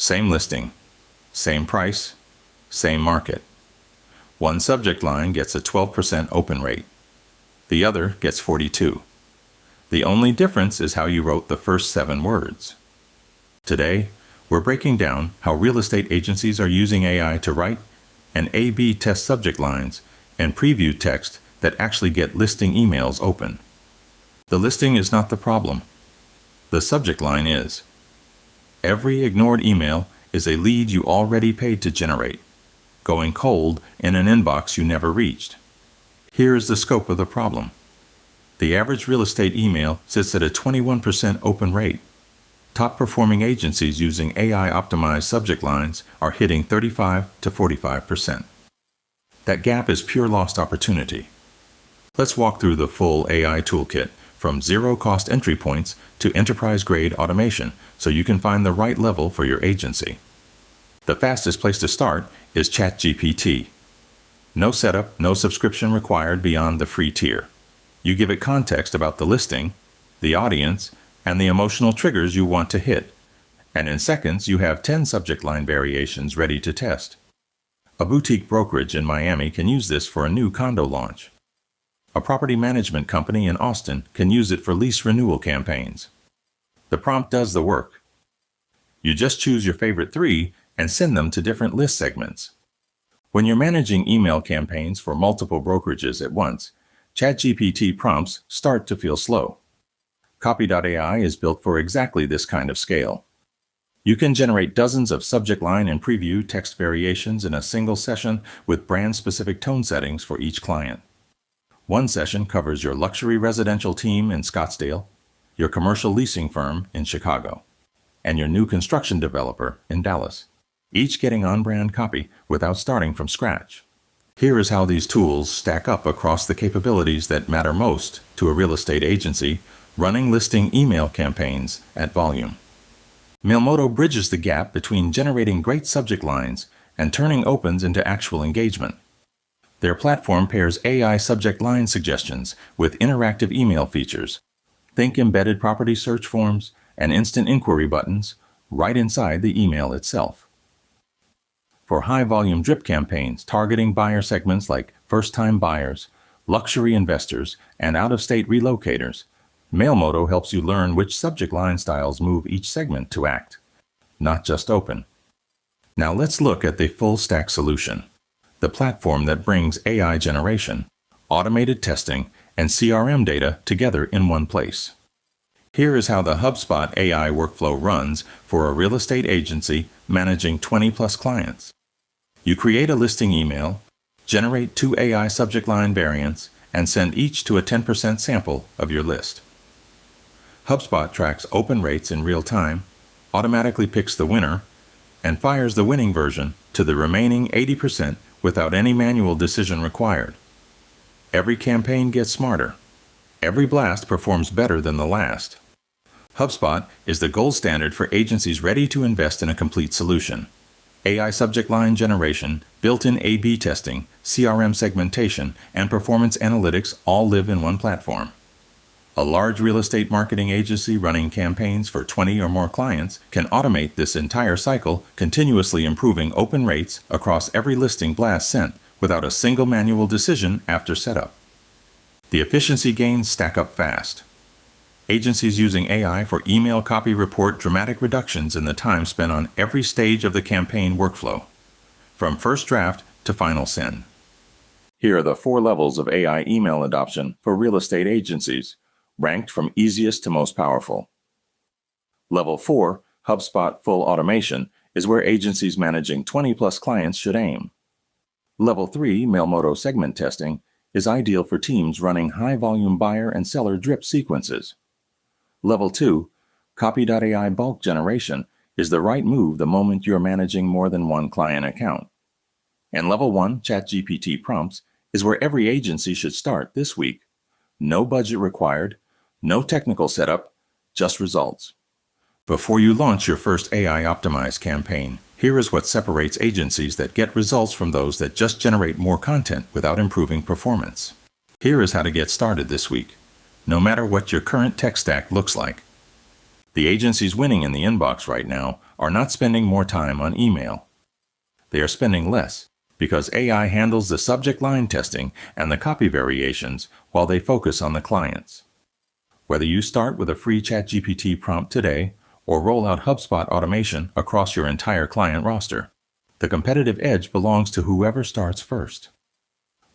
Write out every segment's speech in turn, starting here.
Same listing, same price, same market. One subject line gets a 12% open rate. The other gets 42%. The only difference is how you wrote the first 7 words. Today, we're breaking down how real estate agencies are using AI to write and A/B test subject lines and preview text that actually get listing emails open. The listing is not the problem. The subject line is. Every ignored email is a lead you already paid to generate, going cold in an inbox you never reached. Here is the scope of the problem. The average real estate email sits at a 21% open rate. Top-performing agencies using AI-optimized subject lines are hitting 35 to 45%. That gap is pure lost opportunity. Let's walk through the full AI toolkit, from zero-cost entry points to enterprise-grade automation, so you can find the right level for your agency. The fastest place to start is ChatGPT. No setup, no subscription required beyond the free tier. You give it context about the listing, the audience, and the emotional triggers you want to hit. And in seconds, you have 10 subject line variations ready to test. A boutique brokerage in Miami can use this for a new condo launch. A property management company in Austin can use it for lease renewal campaigns. The prompt does the work. You just choose your favorite 3 and send them to different list segments. When you're managing email campaigns for multiple brokerages at once, ChatGPT prompts start to feel slow. Copy.ai is built for exactly this kind of scale. You can generate dozens of subject line and preview text variations in a single session with brand-specific tone settings for each client. One session covers your luxury residential team in Scottsdale, your commercial leasing firm in Chicago, and your new construction developer in Dallas, each getting on-brand copy without starting from scratch. Here is how these tools stack up across the capabilities that matter most to a real estate agency running listing email campaigns at volume. Mailmodo bridges the gap between generating great subject lines and turning opens into actual engagement. Their platform pairs AI subject line suggestions with interactive email features. Think embedded property search forms and instant inquiry buttons right inside the email itself. For high-volume drip campaigns targeting buyer segments like first-time buyers, luxury investors, and out-of-state relocators, Mailmodo helps you learn which subject line styles move each segment to act, not just open. Now let's look at the full-stack solution, the platform that brings AI generation, automated testing, and CRM data together in one place. Here is how the HubSpot AI workflow runs for a real estate agency managing 20-plus clients. You create a listing email, generate 2 AI subject line variants, and send each to a 10% sample of your list. HubSpot tracks open rates in real time, automatically picks the winner, and fires the winning version to the remaining 80% without any manual decision required. Every campaign gets smarter. Every blast performs better than the last. HubSpot is the gold standard for agencies ready to invest in a complete solution. AI subject line generation, built-in A/B testing, CRM segmentation, and performance analytics all live in one platform. A large real estate marketing agency running campaigns for 20 or more clients can automate this entire cycle, continuously improving open rates across every listing blast sent without a single manual decision after setup. The efficiency gains stack up fast. Agencies using AI for email copy report dramatic reductions in the time spent on every stage of the campaign workflow, from first draft to final send. Here are the 4 levels of AI email adoption for real estate agencies, ranked from easiest to most powerful. Level 4, HubSpot Full Automation, is where agencies managing 20-plus clients should aim. Level 3, Mailmodo Segment Testing, is ideal for teams running high-volume buyer and seller drip sequences. Level 2, Copy.ai Bulk Generation, is the right move the moment you're managing more than one client account. And Level 1, ChatGPT Prompts, is where every agency should start this week. No budget required, no technical setup, just results. Before you launch your first AI-optimized campaign, here is what separates agencies that get results from those that just generate more content without improving performance. Here is how to get started this week, no matter what your current tech stack looks like. The agencies winning in the inbox right now are not spending more time on email. They are spending less because AI handles the subject line testing and the copy variations while they focus on the clients. Whether you start with a free ChatGPT prompt today or roll out HubSpot automation across your entire client roster, the competitive edge belongs to whoever starts first.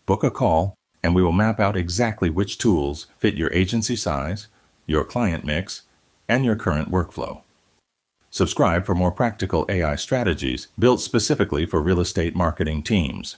Book a call, and we will map out exactly which tools fit your agency size, your client mix, and your current workflow. Subscribe for more practical AI strategies built specifically for real estate marketing teams.